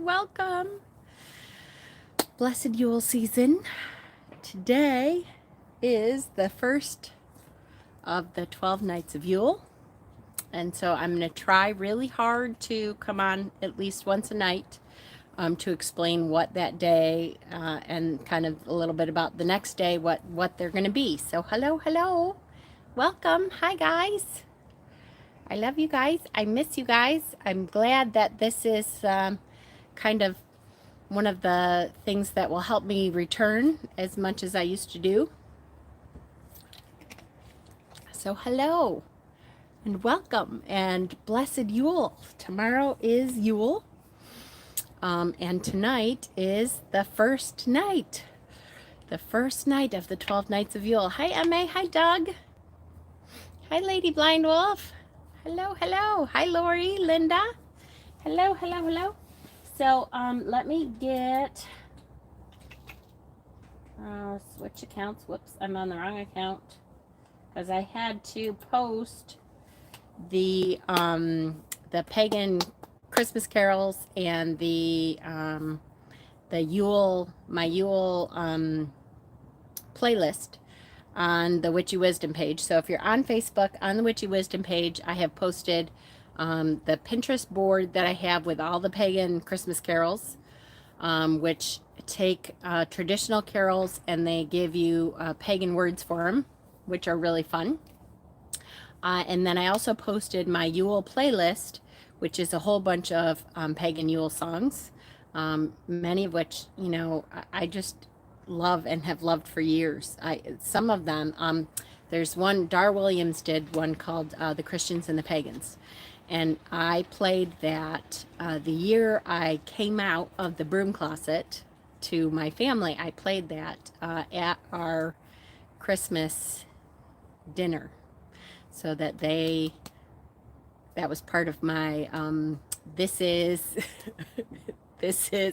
welcome. Blessed Yule season. Today is the first of the 12 nights of Yule. And so I'm going to try really hard to come on at least once a night to explain what that day and kind of a little bit about the next day, what they're going to be. So hello. Welcome. Hi, guys. I love you guys. I miss you guys. I'm glad that this is kind of one of the things that will help me return as much as I used to do. So hello and welcome and blessed Yule. Tomorrow is Yule. And tonight is the first night. The first night of the 12 nights of Yule. Hi, Emma. Hi, Doug. Hi, Lady Blind Wolf. Hello. Hi, Lori, Linda. Hello. So, let me get, switch accounts. Whoops, I'm on the wrong account. Because I had to post the pagan Christmas carols and the Yule, my Yule, playlist on the Witchy Wisdom page. So if you're on Facebook, on the Witchy Wisdom page, I have posted the Pinterest board that I have with all the pagan Christmas carols, which take traditional carols and they give you pagan words for them, which are really fun. And then I also posted my Yule playlist, which is a whole bunch of pagan Yule songs, many of which, you know, I just love and have loved for years. Some of them, there's one, Dar Williams did one called The Christians and the Pagans. And I played that the year I came out of the broom closet to my family. I played that at our Christmas dinner, so that that was part of my, this is,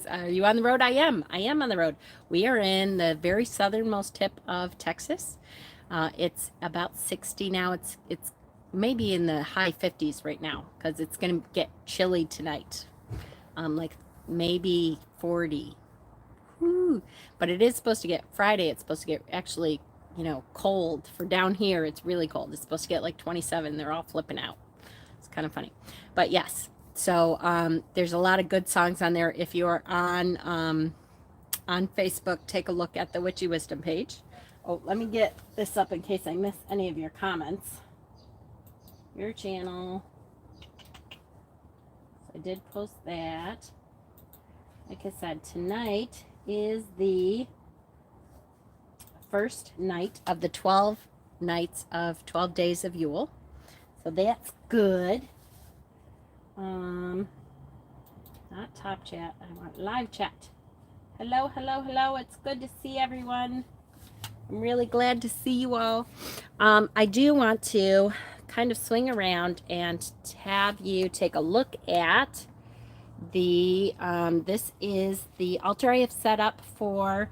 are you on the road? I am on the road. We are in the very southernmost tip of Texas. It's about 60 now. It's maybe in the high 50s right now, because it's going to get chilly tonight. Like maybe 40. Woo. But it is supposed to get, Friday, it's supposed to get actually, you know, cold. For down here, it's really cold. It's supposed to get like 27. They're all flipping out. It's kind of funny. But yes, so there's a lot of good songs on there. If you're on Facebook, take a look at the Witchy Wisdom page. Oh, let me get this up in case I miss any of your comments. Your channel. So I did post that. Like I said, tonight is the first night of the 12 nights of 12 days of Yule. So that's good. Not top chat. I want live chat. Hello. It's good to see everyone. I'm really glad to see you all. I do want to kind of swing around and have you take a look at the, this is the altar I have set up for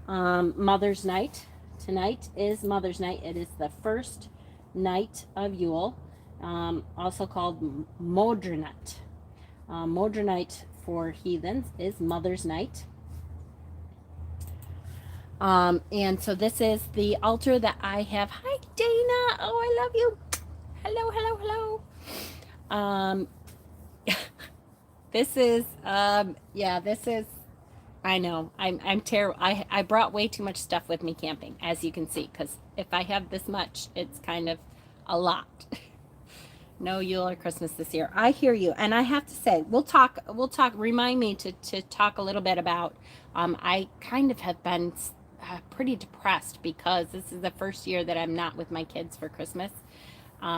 Mother's Night. Tonight is Mother's Night. It is the first night of Yule, also called Mōdraniht. Mōdraniht for heathens is Mother's Night. And so this is the altar that I have. Hi, Dana. Oh, I love you. Hello. This is, this is, I know, I'm terrible. I brought way too much stuff with me camping, as you can see, because if I have this much, it's kind of a lot. No Yule or Christmas this year. I hear you. And I have to say, we'll talk, remind me to talk a little bit about, I kind of have been pretty depressed because this is the first year that I'm not with my kids for Christmas,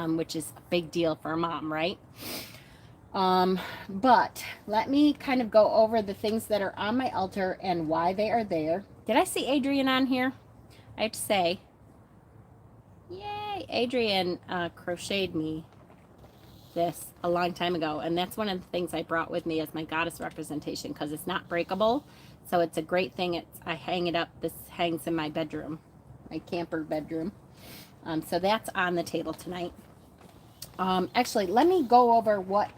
which is a big deal for a mom, right? But let me kind of go over the things that are on my altar and why they are there. Did I see Adrian on here? I have to say, yay, Adrian crocheted me this a long time ago, and that's one of the things I brought with me as my goddess representation, because it's not breakable, so it's a great thing. I hang it up. This hangs in my bedroom, my camper bedroom. So that's on the table tonight. Actually, let me go over what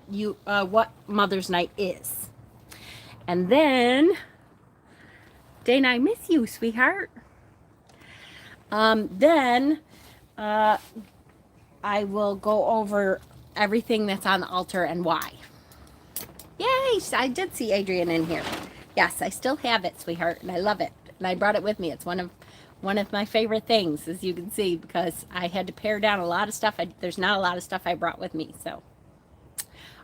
Mother's Night is. And then, Dana, I miss you, sweetheart. Then I will go over everything that's on the altar and why. Yay! I did see Adrian in here. Yes, I still have it, sweetheart, and I love it. And I brought it with me. It's one of my favorite things, as you can see, because I had to pare down a lot of stuff. There's not a lot of stuff I brought with me. So,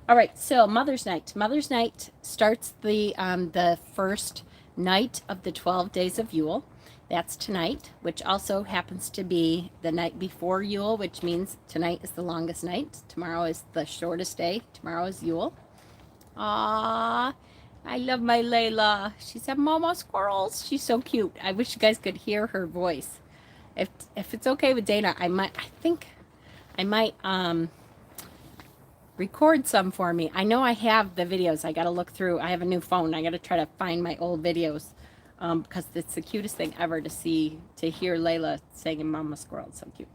all right. So Mother's Night. Mother's Night starts the first night of the 12 days of Yule. That's tonight, which also happens to be the night before Yule, which means tonight is the longest night. Tomorrow is the shortest day. Tomorrow is Yule. Ah, I love my Layla. She said, "Mama squirrels." She's so cute. I wish you guys could hear her voice. If it's okay with Dana, I think I might record some for me. I know I have the videos. I got to look through. I have a new phone. I got to try to find my old videos because it's the cutest thing ever to hear Layla saying "Mama squirrel." It's so cute.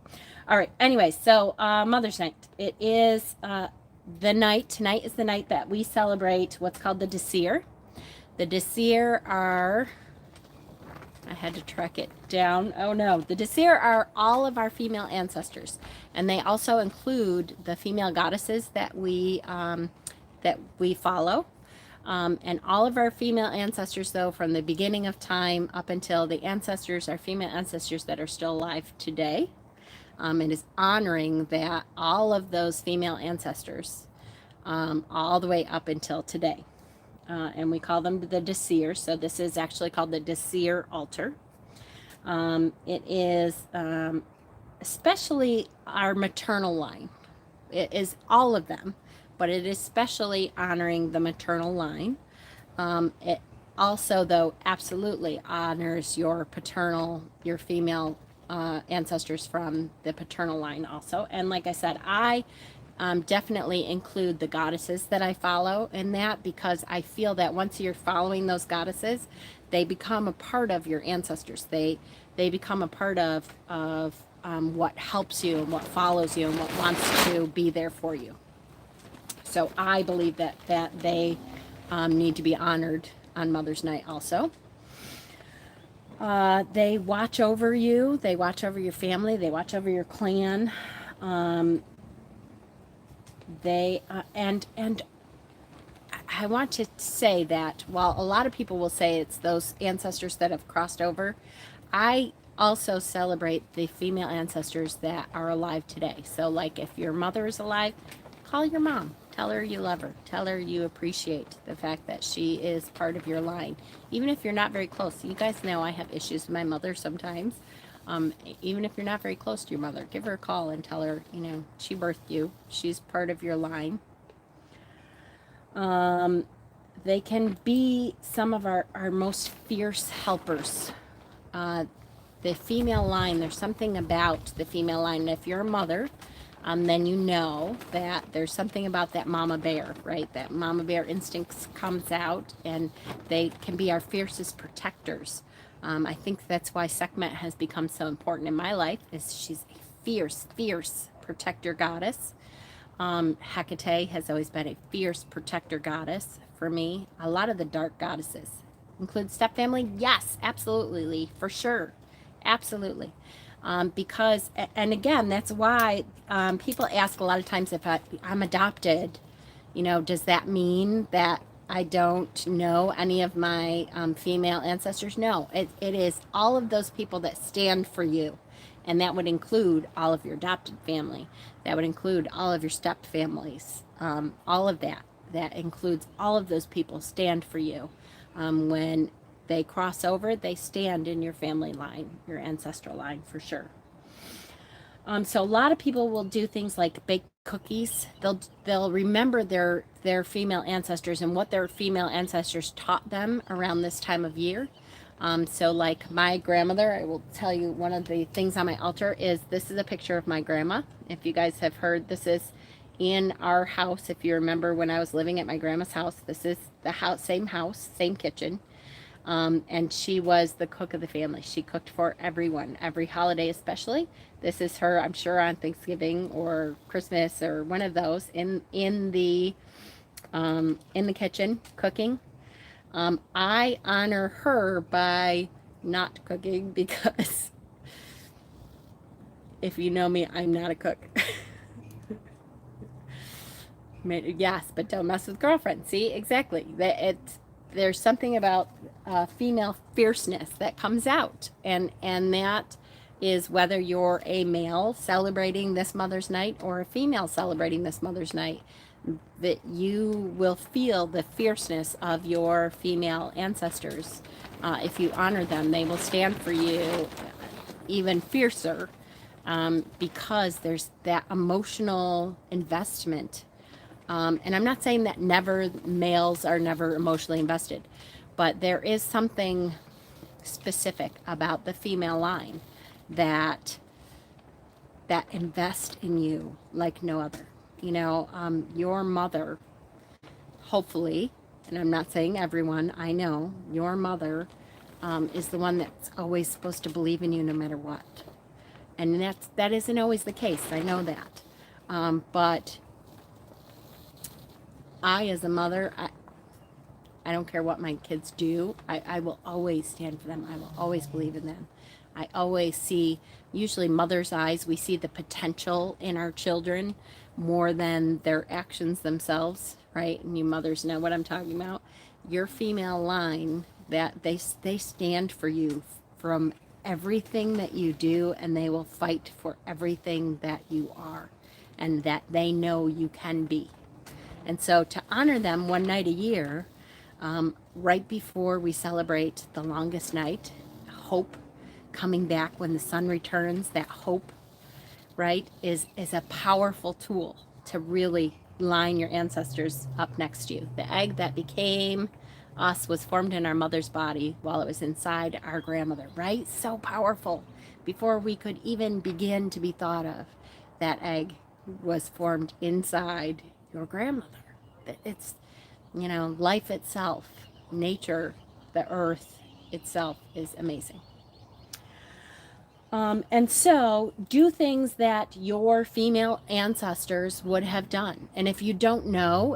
All right. Anyway, so Mother's Night. It is tonight is the night that we celebrate what's called the Desir. The Desir are, I had to track it down. Oh no, the Desir are all of our female ancestors, and they also include the female goddesses that we follow. And all of our female ancestors, though, from the beginning of time up until the ancestors, our female ancestors that are still alive today. It is honoring that all of those female ancestors all the way up until today. And we call them the Desir. So this is actually called the Desir altar. It is especially our maternal line. It is all of them, but it is especially honoring the maternal line. It also, though, absolutely honors your female ancestors from the paternal line also. And like I said, I definitely include the goddesses that I follow in that, because I feel that once you're following those goddesses, they become a part of your ancestors. They become a part of what helps you and what follows you and what wants to be there for you. So I believe that they need to be honored on Mother's Night also. They watch over you. They watch over your family. They watch over your clan. And I want to say that while a lot of people will say it's those ancestors that have crossed over, I also celebrate the female ancestors that are alive today. So like if your mother is alive, call your mom. Tell her you love her. Tell her you appreciate the fact that she is part of your line. Even if you're not very close. You guys know I have issues with my mother sometimes. Even if you're not very close to your mother, give her a call and tell her, she birthed you. She's part of your line. They can be some of our most fierce helpers. The female line, there's something about the female line. And if you're a mother, then you know that there's something about that mama bear, right? That mama bear instincts comes out, and they can be our fiercest protectors. I think that's why Sekhmet has become so important in my life, is she's a fierce, fierce protector goddess. Hecate has always been a fierce protector goddess for me. A lot of the dark goddesses include stepfamily. Yes, absolutely, Lee, for sure. Absolutely. Because, and again, that's why people ask a lot of times if I'm adopted, does that mean that I don't know any of my female ancestors? No, it is all of those people that stand for you. And that would include all of your adopted family. That would include all of your step families. All of that. That includes all of those people stand for you. When they cross over, they stand in your family line, your ancestral line, for sure. So a lot of people will do things like bake cookies. They'll remember their female ancestors and what their female ancestors taught them around this time of year. So like my grandmother, I will tell you one of the things on my altar is, this is a picture of my grandma. If you guys have heard, this is in our house. If you remember when I was living at my grandma's house, this is the house, same kitchen. And she was the cook of the family. She cooked for everyone, every holiday especially. This is her, I'm sure, on Thanksgiving or Christmas or one of those in the kitchen cooking. I honor her by not cooking because if you know me, I'm not a cook. Yes, but don't mess with girlfriends. See, exactly. There's something about female fierceness that comes out, and that is whether you're a male celebrating this Mother's Night or a female celebrating this Mother's Night, that you will feel the fierceness of your female ancestors. If you honor them, they will stand for you even fiercer, because there's that emotional investment. And I'm not saying that males are never emotionally invested, but there is something specific about the female line that invest in you like no other. Your mother, hopefully, and I'm not saying everyone, I know your mother is the one that's always supposed to believe in you no matter what. And that isn't always the case. I know that. But I, as a mother, I don't care what my kids do. I will always stand for them. I will always believe in them. I always see, usually mother's eyes, we see the potential in our children more than their actions themselves, right? And you mothers know what I'm talking about. Your female line, that they stand for you from everything that you do, and they will fight for everything that you are and that they know you can be. And so to honor them one night a year, right before we celebrate the longest night, hope coming back when the sun returns, that hope, right, is a powerful tool to really line your ancestors up next to you. The egg that became us was formed in our mother's body while it was inside our grandmother, right? So powerful. Before we could even begin to be thought of, that egg was formed inside your grandmother. It's, life itself, nature, the earth itself is amazing. And so do things that your female ancestors would have done. And if you don't know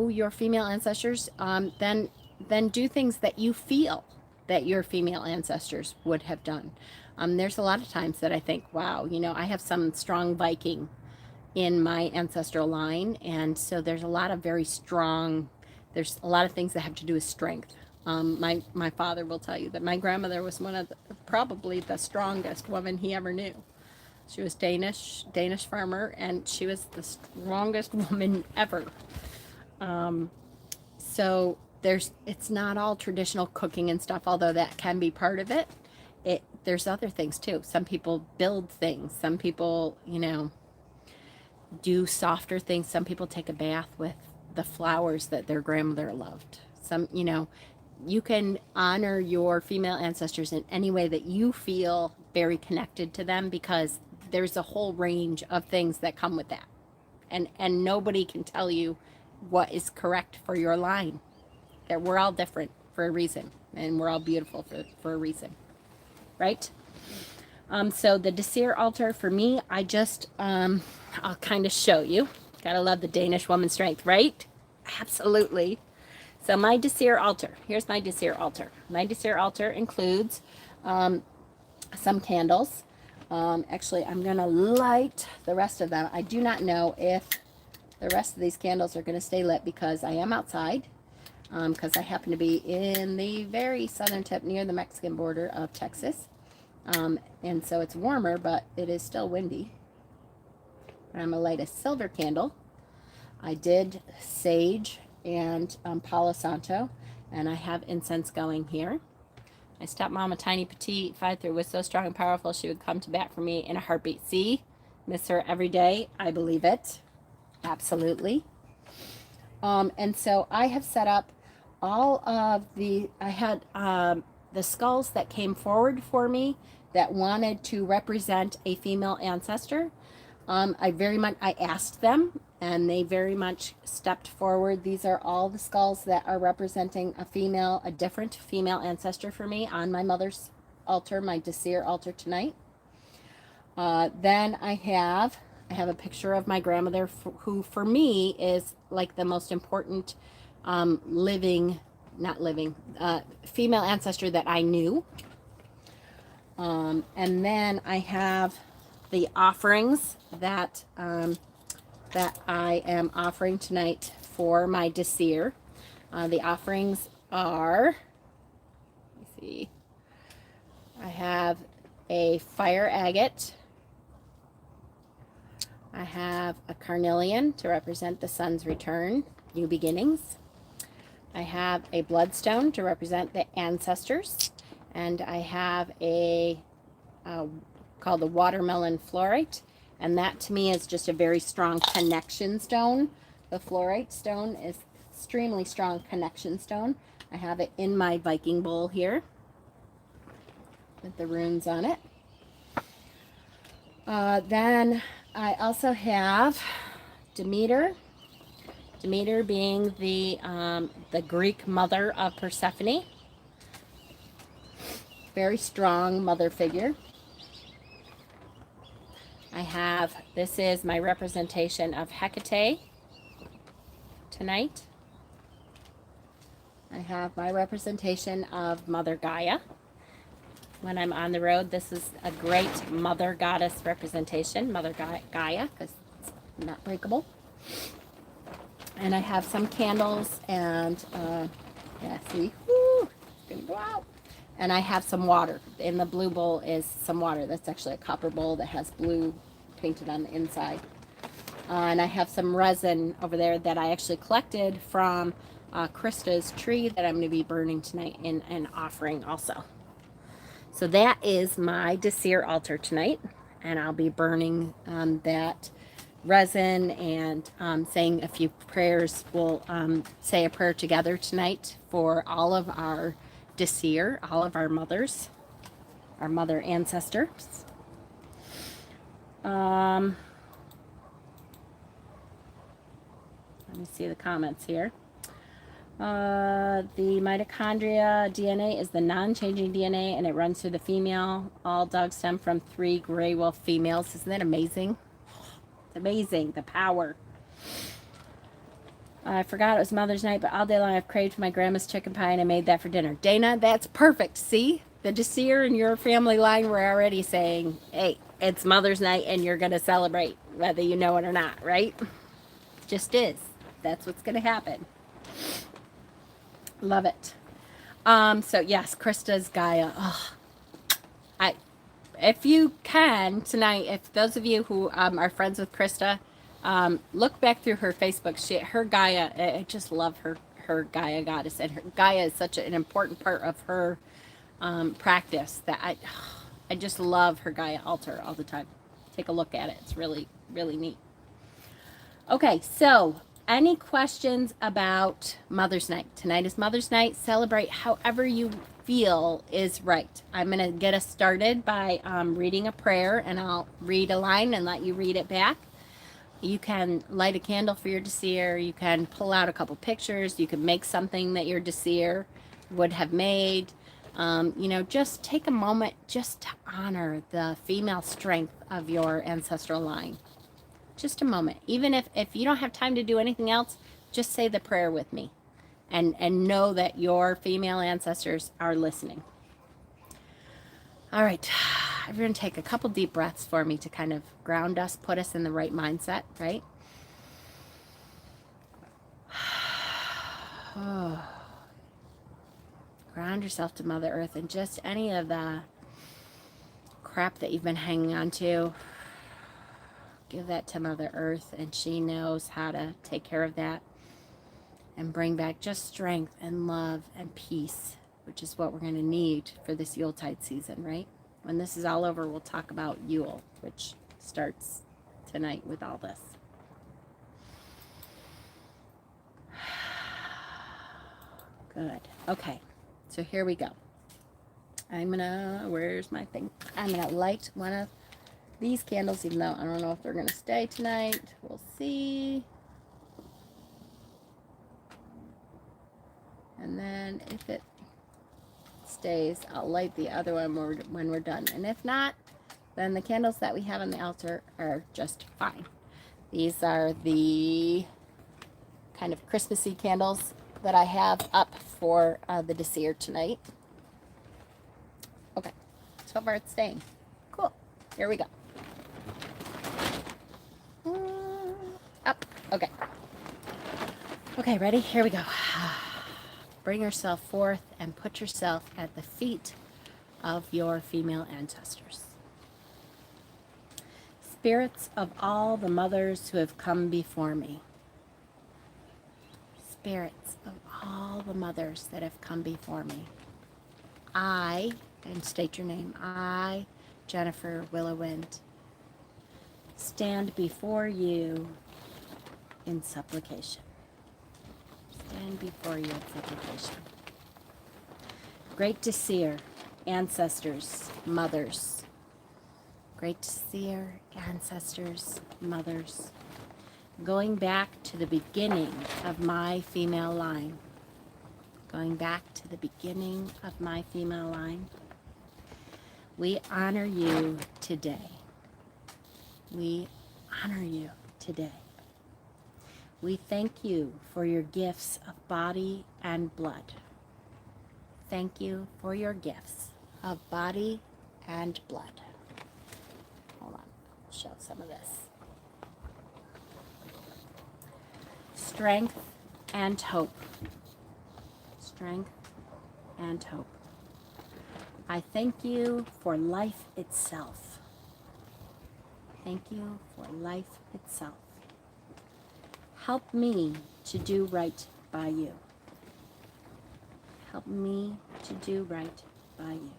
your female ancestors, then do things that you feel that your female ancestors would have done. There's a lot of times that I think, wow, I have some strong Viking in my ancestral line, and so there's a lot of things that have to do with strength. My father will tell you that my grandmother was probably the strongest woman he ever knew. She was Danish farmer, and she was the strongest woman ever. So it's not all traditional cooking and stuff, although that can be part of it. There's other things too. Some people build things. Some people, do softer things. Some people take a bath with the flowers that their grandmother loved. You can honor your female ancestors in any way that you feel very connected to them, because there's a whole range of things that come with that. And nobody can tell you what is correct for your line. We're all different for a reason, and we're all beautiful for a reason, right? So the Desir altar for me, I'll kind of show you. Gotta love the Danish woman strength, right? Absolutely. So my Desir altar, here's my Desir altar. My Desir altar includes some candles. Actually, I'm gonna light the rest of them. I do not know if the rest of these candles are gonna stay lit because I am outside, because I happen to be in the very southern tip near the Mexican border of Texas. And so it's warmer, but it is still windy. I'm gonna light a silver candle. I did sage and Palo Santo, and I have incense going here. My stepmom, a tiny petite 5'3", was so strong and powerful she would come to bat for me in a heartbeat. See, miss her every day. I believe it, absolutely. And so I have set up all of I had the skulls that came forward for me that wanted to represent a female ancestor. I asked them, and they very much stepped forward. These are all the skulls that are representing a different female ancestor for me on my mother's altar, my Desir altar tonight. Then I have a picture of my grandmother, who for me is like the most important living not living, female ancestor that I knew. And then I have the offerings that that I am offering tonight for my Desir. The offerings are, let me see, I have a fire agate. I have a carnelian to represent the sun's return, new beginnings. I have a bloodstone to represent the ancestors. And I have a called the watermelon fluorite. And that to me is just a very strong connection stone. The fluorite stone is extremely strong connection stone. I have it in my Viking bowl here with the runes on it. Then I also have Demeter. Demeter being the Greek mother of Persephone. Very strong mother figure. I have, this is my representation of Hecate tonight. I have my representation of Mother Gaia. When I'm on the road, this is a great mother goddess representation, Mother Gaia, because it's not breakable. And I have some candles and, yeah, see, woo, it's gonna go out. And I have some water. In the blue bowl is some water. That's actually a copper bowl that has blue painted on the inside. And I have some resin over there that I actually collected from Krista's tree that I'm going to be burning tonight in an offering also. So that is my Desir altar tonight. And I'll be burning that resin and saying a few prayers. We'll say a prayer together tonight for all of our Desir, all of our mothers, our mother ancestors. Let me see the comments here. The mitochondria DNA is the non-changing DNA, and it runs through the female. All dogs stem from 3 gray wolf females. Isn't that amazing? It's amazing, the power. I forgot it was Mother's Night, but all day long I've craved my grandma's chicken pie, and I made that for dinner. Dana, that's perfect. See? The Desir in your family line were already saying, hey, it's Mother's Night, and you're going to celebrate, whether you know it or not, right? Just is. That's what's going to happen. Love it. So, yes, Krista's Gaia. Oh, if you can, tonight, if those of you who are friends with Krista, look back through her Facebook. Her Gaia, I just love her Gaia goddess. And her Gaia is such an important part of her practice that I just love her Gaia altar all the time. Take a look at it. It's really, really neat. Okay, so any questions about Mother's Night? Tonight is Mother's Night. Celebrate however you feel is right. I'm going to get us started by reading a prayer, and I'll read a line and let you read it back. You can light a candle for your Desir. You can pull out a couple pictures. You can make something that your Desir would have made. You know, just take a moment just to honor the female strength of your ancestral line. Just a moment. Even if you don't have time to do anything else, just say the prayer with me and know that your female ancestors are listening. All right. Everyone take a couple deep breaths for me to kind of ground us, put us in the right mindset, right? Oh. Ground yourself to Mother Earth, and just any of the crap that you've been hanging on to, give that to Mother Earth, and she knows how to take care of that and bring back just strength and love and peace, which is what we're going to need for this Yuletide season, right? When this is all over, we'll talk about Yule, which starts tonight with all this. Good. Okay. So here we go. Where's my thing? I'm gonna light one of these candles, even though I don't know if they're gonna stay tonight. We'll see. And then if it stays, I'll light the other one when we're done. And if not, then the candles that we have on the altar are just fine. These are the kind of Christmassy candles that I have up for the Desir tonight. Okay, so far it's staying. Cool. Here we go. Up. Okay. Okay, ready? Here we go. Bring yourself forth and put yourself at the feet of your female ancestors. Spirits of all the mothers who have come before me. Spirits of all the mothers that have come before me. I, and state your name, I, Jennifer Willowind, stand before you in supplication. Stand before you in supplication. Great Desir, ancestors, mothers. Great Desir, ancestors, mothers. Going back to the beginning of my female line. Going back to the beginning of my female line. We honor you today. We honor you today. We thank you for your gifts of body and blood. Thank you for your gifts of body and blood. Hold on, I'll show some of this. Strength and hope. Strength and hope. I thank you for life itself. Thank you for life itself. Help me to do right by you. Help me to do right by you.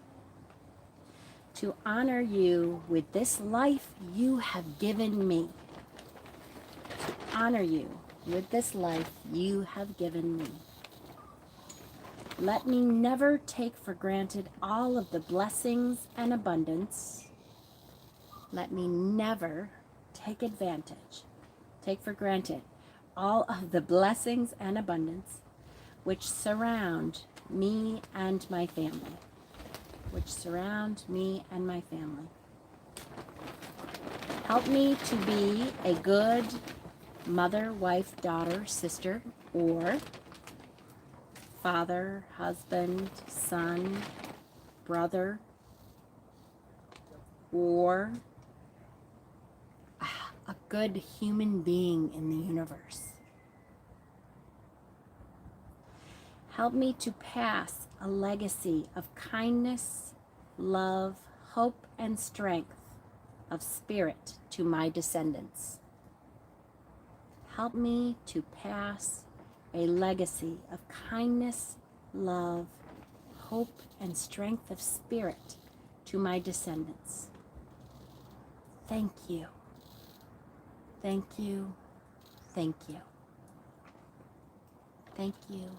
To honor you with this life you have given me. To honor you with this life you have given me. Let me never take for granted all of the blessings and abundance. Let me never take for granted all of the blessings and abundance which surround me and my family. Which surround me and my family. Help me to be a good mother, wife, daughter, sister, or father, husband, son, brother, or a good human being in the universe. Help me to pass a legacy of kindness, love, hope, and strength of spirit to my descendants. Help me to pass a legacy of kindness, love, hope, and strength of spirit to my descendants. Thank you. Thank you. Thank you. Thank you.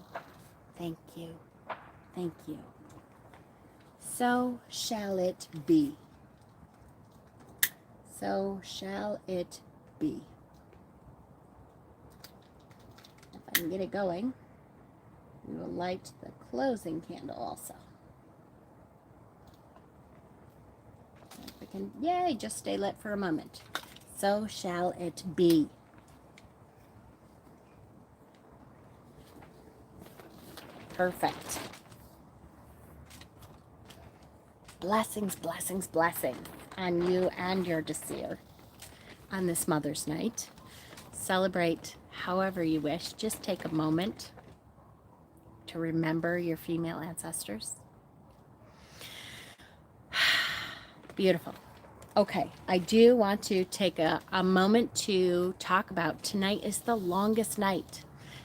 Thank you. Thank you. So shall it be. So shall it be. If I can get it going, we will light the closing candle also. If we can, yay, just stay lit for a moment. So shall it be. Perfect. Blessings, blessings, blessings on you and your Desir on this Mother's Night. Celebrate however you wish. Just take a moment to remember your female ancestors. Beautiful. Okay, I do want to take a moment to talk about tonight is the longest night.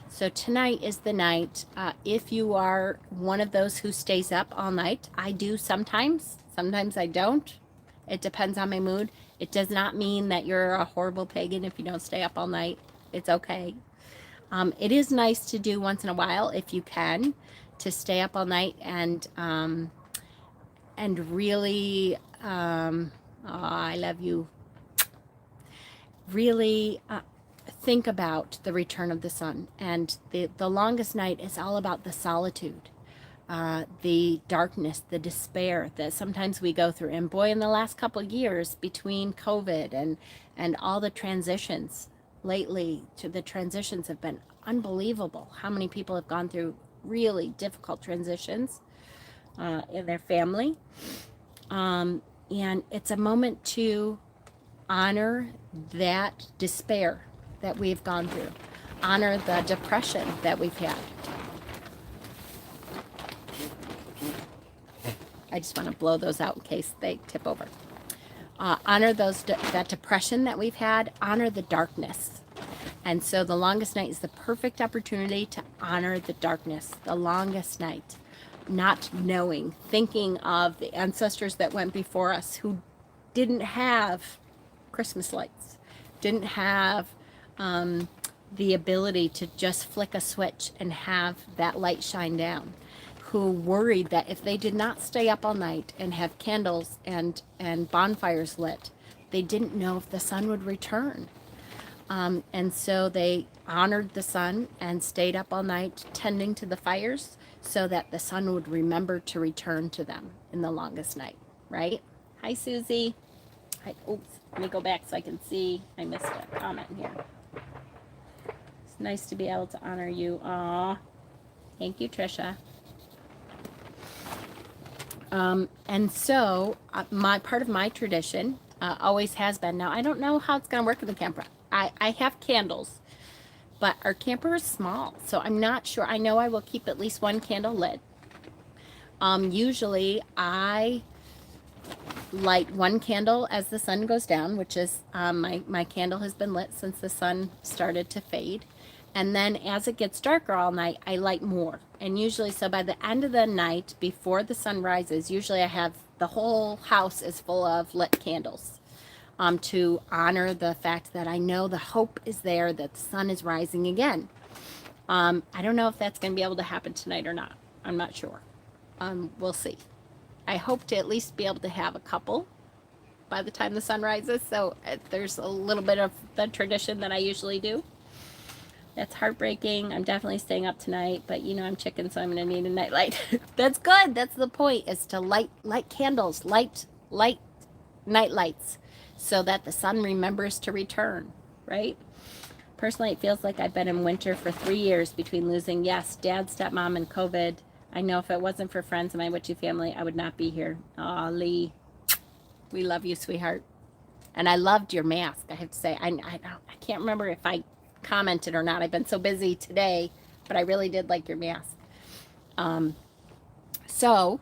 So tonight is the night, if you are one of those who stays up all night, I do sometimes I don't. It depends on my mood. It does not mean that you're a horrible pagan if you don't stay up all night. It's okay. It is nice to do once in a while if you can, to stay up all night and really, oh, I love you, really think about the return of the sun. And the longest night is all about the solitude, the darkness, the despair that sometimes we go through. And boy, in the last couple of years between COVID and all the transitions, lately. The transitions have been unbelievable. How many people have gone through really difficult transitions in their family. And it's a moment to honor that despair that we've gone through, honor the depression that we've had. I just want to blow those out in case they tip over. Honor that depression that we've had, honor the darkness. And so the longest night is the perfect opportunity to honor the darkness, the longest night. Not knowing, thinking of the ancestors that went before us who didn't have Christmas lights, didn't have the ability to just flick a switch and have that light shine down, who worried that if they did not stay up all night and have candles and bonfires lit, they didn't know if the sun would return. And so they honored the sun and stayed up all night tending to the fires so that the sun would remember to return to them in the longest night, right? Hi, Susie. Oops, let me go back so I can see. I missed a comment here. It's nice to be able to honor you. Aw, thank you, Trisha. And so part of my tradition always has been. Now, I don't know how it's going to work in the camper. I have candles, but our camper is small, so I'm not sure. I know I will keep at least one candle lit. Usually I light one candle as the sun goes down, which is my candle has been lit since the sun started to fade. And then as it gets darker all night, I light more. And usually, so by the end of the night, before the sun rises, usually I have the whole house is full of lit candles. To honor the fact that I know the hope is there, that the sun is rising again. I don't know if that's going to be able to happen tonight or not. I'm not sure. We'll see. I hope to at least be able to have a couple by the time the sun rises. So there's a little bit of the tradition that I usually do. That's heartbreaking. I'm definitely staying up tonight, but you know I'm chicken, so I'm going to need a nightlight. That's good. That's the point, is to light candles, light night lights, so that the sun remembers to return, right? Personally, it feels like I've been in winter for 3 years between losing, yes, dad, stepmom, and COVID. I know if it wasn't for friends and my witchy family, I would not be here. Aw, Lee, we love you, sweetheart. And I loved your mask, I have to say. I can't remember if I commented or not. I've been so busy today, but I really did like your mask. So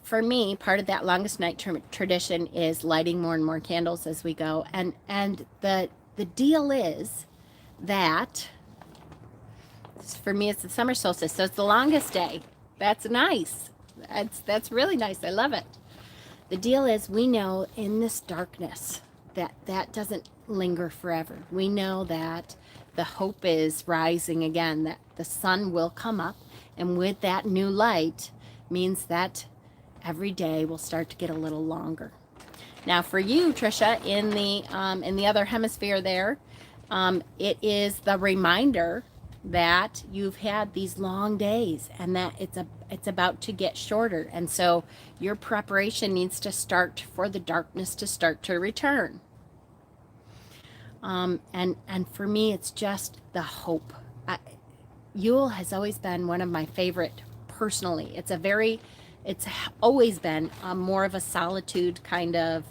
for me, part of that longest night tradition is lighting more and more candles as we go. And the deal is that, for me, it's the summer solstice, so it's the longest day. That's nice. That's really nice. I love it. The deal is, we know in this darkness that doesn't linger forever. We know that the hope is rising again, that the sun will come up, and with that new light means that every day will start to get a little longer. Now for you, Trisha, in the other hemisphere there, it is the reminder that you've had these long days and that it's about to get shorter. And so your preparation needs to start for the darkness to start to return. And for me, it's just the hope. Yule has always been one of my favorite personally. It's always been more of a solitude kind of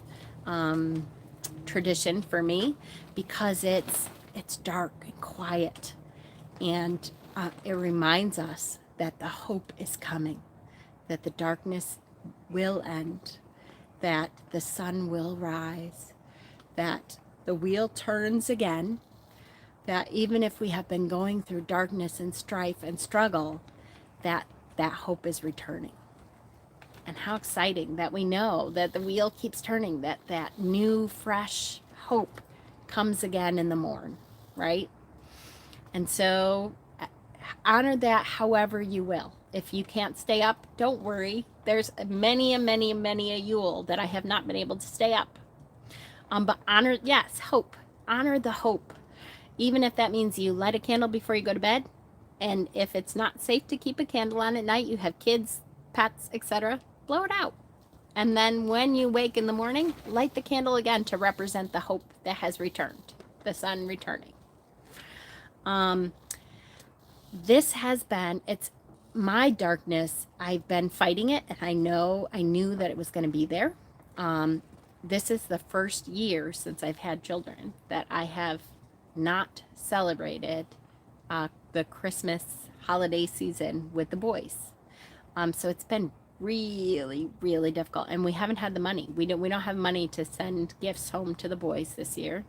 tradition for me, because it's dark and quiet, and it reminds us that the hope is coming, that the darkness will end, that the sun will rise, that the wheel turns again, that even if we have been going through darkness and strife and struggle, that hope is returning. And how exciting that we know that the wheel keeps turning, that new, fresh hope comes again in the morn, right? And so honor that however you will. If you can't stay up, don't worry. There's many a Yule that I have not been able to stay up. But honor, yes, hope. Honor the hope. Even if that means you light a candle before you go to bed. And if it's not safe to keep a candle on at night, you have kids, pets, etc., blow it out. And then when you wake in the morning, light the candle again to represent the hope that has returned, the sun returning. This has been, it's my darkness. I've been fighting it, and I knew that it was going to be there. This is the first year since I've had children that I have not celebrated the Christmas holiday season with the boys. So it's been really, really difficult, and we haven't had the money. We don't have money to send gifts home to the boys this year.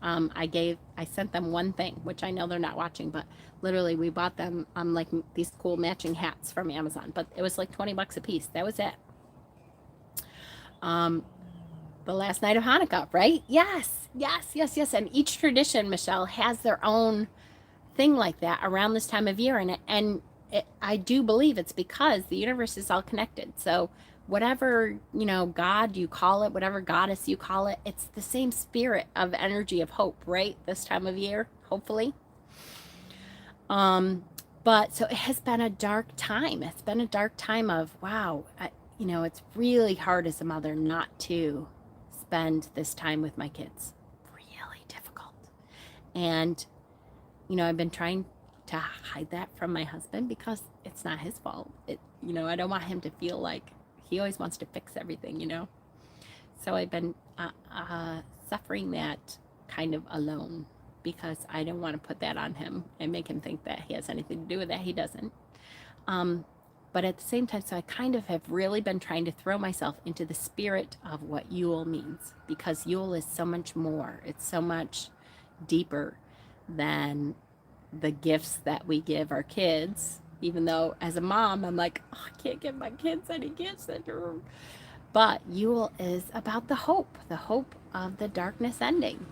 I sent them one thing, which I know they're not watching, but literally we bought them like these cool matching hats from Amazon, but it was like $20 a piece. That was it. The last night of Hanukkah, right? Yes. And each tradition, Michelle, has their own thing like that around this time of year, and I do believe it's because the universe is all connected. So whatever, God you call it, whatever goddess you call it, it's the same spirit of energy of hope, right? This time of year, hopefully. But so it has been a dark time. It's been a dark time of, wow, it's really hard as a mother not to spend this time with my kids. Really difficult. And, I've been trying to hide that from my husband because it's not his fault. I don't want him to feel like he always wants to fix everything, So I've been suffering that kind of alone because I don't want to put that on him and make him think that he has anything to do with that. He doesn't. But at the same time, so I kind of have really been trying to throw myself into the spirit of what Yule means, because Yule is so much more. It's so much deeper than the gifts that we give our kids, even though as a mom, I'm like, oh, I can't give my kids any gifts. But Yule is about the hope of the darkness ending.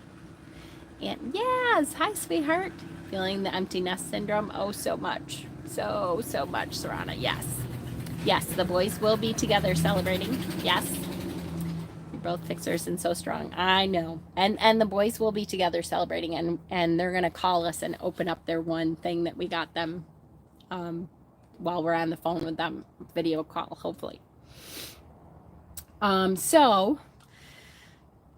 And yes, hi, sweetheart. Feeling the empty nest syndrome? Oh, so much. So much, Sarana. Yes, the boys will be together celebrating. Yes. You're both fixers and so strong. I know. And the boys will be together celebrating, and they're going to call us and open up their one thing that we got them while we're on the phone with them. Video call, hopefully. So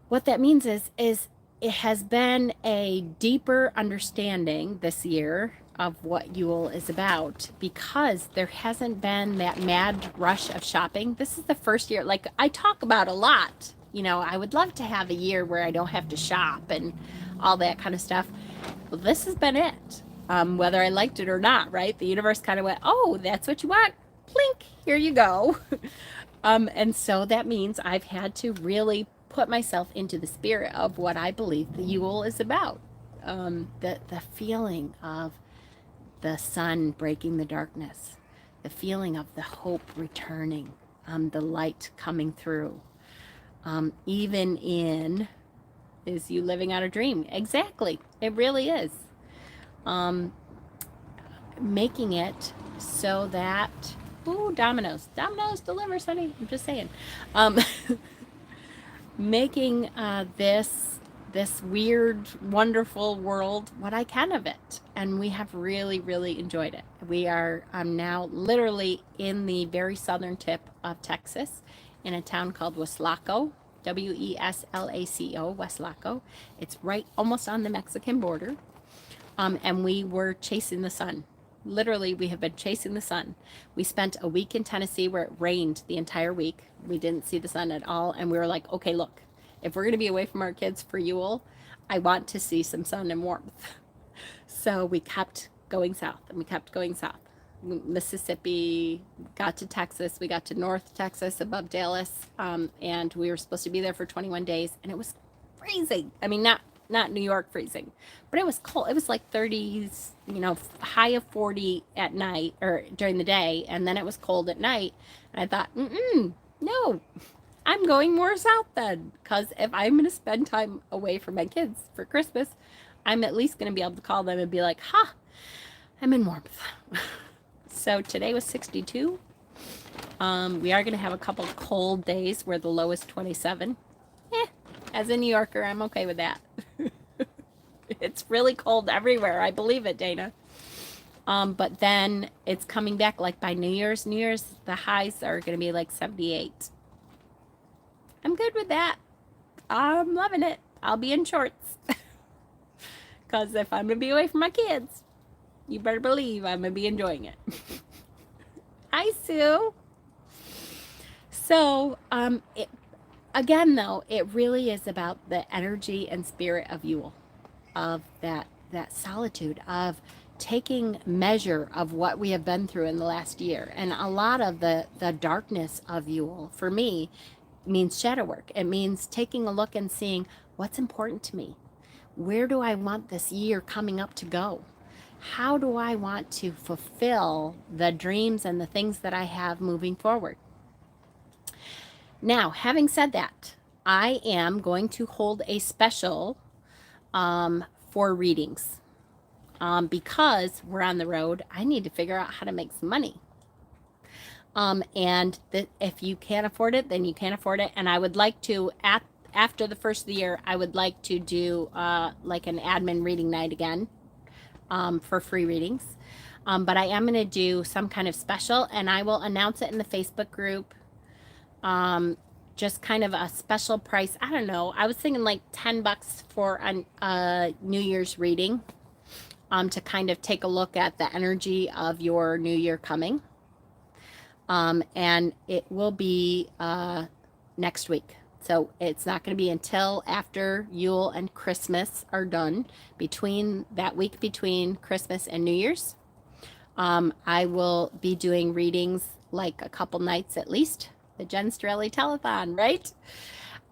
what that means is it has been a deeper understanding this year of what Yule is about, because there hasn't been that mad rush of shopping. This is the first year, like I talk about a lot, I would love to have a year where I don't have to shop and all that kind of stuff. Well, this has been it. Whether I liked it or not, right? The universe kind of went, oh, that's what you want. Plink, here you go. And so that means I've had to really put myself into the spirit of what I believe the Yule is about. The feeling of the sun breaking the darkness, the feeling of the hope returning, the light coming through. Even in, is you living out a dream? Exactly. It really is. Making it so that, ooh, Domino's delivers, honey. I'm just saying. Making this weird, wonderful world what I can of it. And we have really, really enjoyed it. We are now literally in the very southern tip of Texas in a town called Weslaco, Weslaco, Weslaco. It's right almost on the Mexican border. And we were chasing the sun. Literally, we have been chasing the sun. We spent a week in Tennessee where it rained the entire week. We didn't see the sun at all. And we were like, okay, look, if we're going to be away from our kids for Yule, I want to see some sun and warmth. So we kept going south, and we kept going south. Mississippi, got to Texas. We got to North Texas above Dallas. And we were supposed to be there for 21 days. And it was freezing. I mean, not New York freezing, but it was cold. It was like 30s, high of 40 at night or during the day. And then it was cold at night. And I thought, no, I'm going more south then. Because if I'm going to spend time away from my kids for Christmas, I'm at least going to be able to call them and be like, I'm in warmth. So today was 62. We are going to have a couple cold days where the low is 27. As a New Yorker, I'm okay with that. It's really cold everywhere. I believe it, Dana. But then it's coming back like by New Year's. The highs are going to be like 78. I'm good with that. I'm loving it. I'll be in shorts. Because if I'm going to be away from my kids, you better believe I'm going to be enjoying it. Hi, Sue. So, again, though, it really is about the energy and spirit of Yule, of that solitude, of taking measure of what we have been through in the last year. And a lot of the darkness of Yule, for me, means shadow work. It means taking a look and seeing what's important to me. Where do I want this year coming up to go? How do I want to fulfill the dreams and the things that I have moving forward? Now, having said that, I am going to hold a special for readings because we're on the road. I need to figure out how to make some money. And if you can't afford it, then you can't afford it. And I would like to, after the first of the year, I would like to do like an admin reading night again for free readings. But I am going to do some kind of special, and I will announce it in the Facebook group. Just kind of a special price. I don't know. I was thinking like $10 for a New Year's reading to kind of take a look at the energy of your new year coming. And it will be next week. So it's not going to be until after Yule and Christmas are done, between that week between Christmas and New Year's. I will be doing readings like a couple nights at least. The Jen Strelly telethon, right?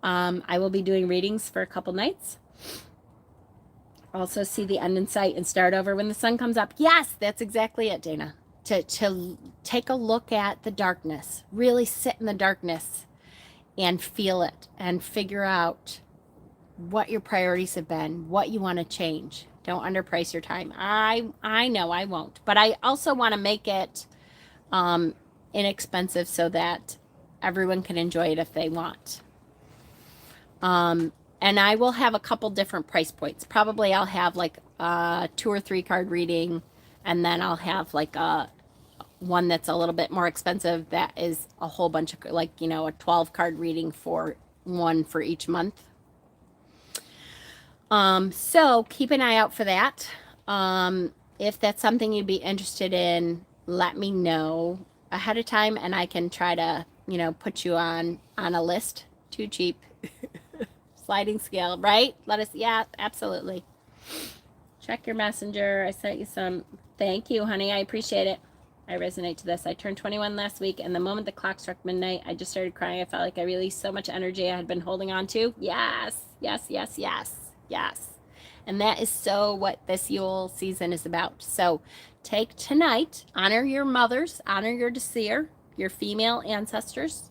I will be doing readings for a couple nights. Also see the end in sight and start over when the sun comes up. Yes, that's exactly it, Dana. To take a look at the darkness, really sit in the darkness and feel it and figure out what your priorities have been, what you want to change. Don't underprice your time. I know I won't, but I also want to make it inexpensive so that everyone can enjoy it if they want. And I will have a couple different price points. Probably I'll have like a 2 or 3 card reading, and then I'll have like a one that's a little bit more expensive that is a whole bunch of, like, you know, a 12 card reading for one for each month. So keep an eye out for that. If that's something you'd be interested in, let me know ahead of time, and I can try to, you know, put you on a list. Too cheap. Sliding scale, right? Let us, yeah, absolutely. Check your messenger. I sent you some. Thank you, honey. I appreciate it. I resonate to this. I turned 21 last week, and the moment the clock struck midnight, I just started crying. I felt like I released so much energy I had been holding on to. Yes, yes, yes, yes, yes. And that is so what this Yule season is about. So take tonight, honor your mothers, honor your Seer, your female ancestors,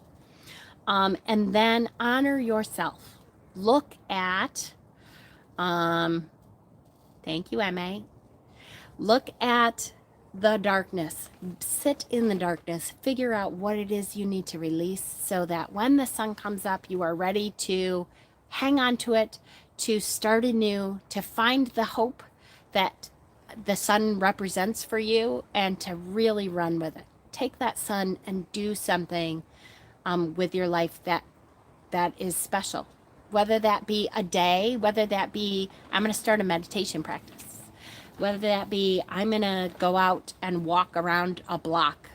and then honor yourself. Look at, thank you, MA. Look at the darkness. Sit in the darkness. Figure out what it is you need to release so that when the sun comes up, you are ready to hang on to it, to start anew, to find the hope that the sun represents for you, and to really run with it. Take that sun and do something with your life that is special. Whether that be a day, whether that be, I'm going to start a meditation practice. Whether that be, I'm going to go out and walk around a block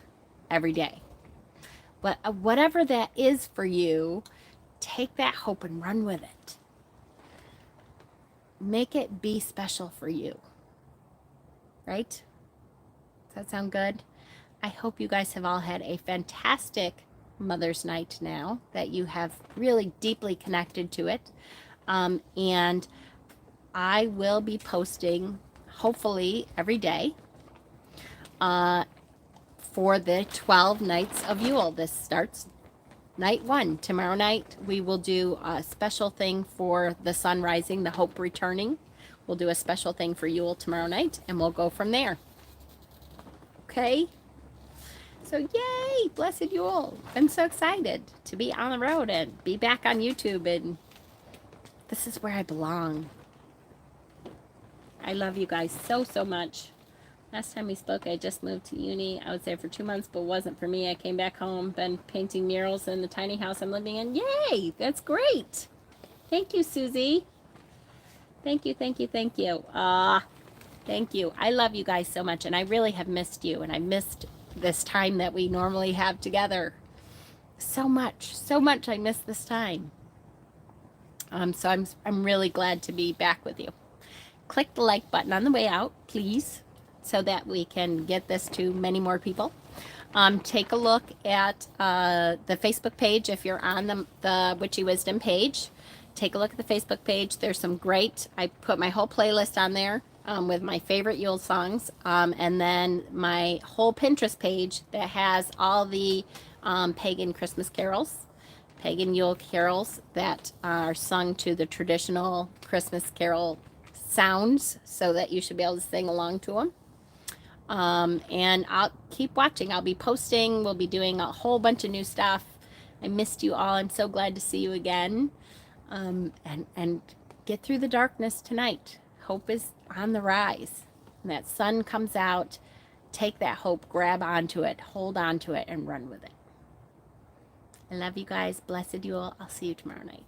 every day. But whatever that is for you, take that hope and run with it. Make it be special for you. Right? Does that sound good? I hope you guys have all had a fantastic Mother's Night now, that you have really deeply connected to it. And I will be posting hopefully every day for the 12 nights of Yule. This starts night 1. Tomorrow night we will do a special thing for the sun rising, the hope returning. We'll do a special thing for Yule tomorrow night, and we'll go from there. Okay? So yay, blessed Yule. I'm so excited to be on the road and be back on YouTube, and this is where I belong. I love you guys so, so much. Last time we spoke, I just moved to uni. I was there for 2 months, but it wasn't for me. I came back home, been painting murals in the tiny house I'm living in. Yay, that's great. Thank you, Susie. Thank you, thank you, thank you. Thank you. I love you guys so much, and I really have missed you, and I missed this time that we normally have together. So much, so much. I miss this time. So I'm really glad to be back with you. Click the like button on the way out, please, so that we can get this to many more people. Take a look at the Facebook page if you're on the Witchy Wisdom page. Take a look at the Facebook page. There's some great, I put my whole playlist on there with my favorite Yule songs. And then my whole Pinterest page that has all the pagan Christmas carols, pagan Yule carols that are sung to the traditional Christmas carol sounds, so that you should be able to sing along to them. And I'll keep watching. I'll be posting. We'll be doing a whole bunch of new stuff. I missed you all. I'm so glad to see you again. And get through the darkness tonight. Hope is on the rise. When that sun comes out, take that hope, grab onto it, hold onto it, and run with it. I love you guys. Blessed Yule. I'll see you tomorrow night.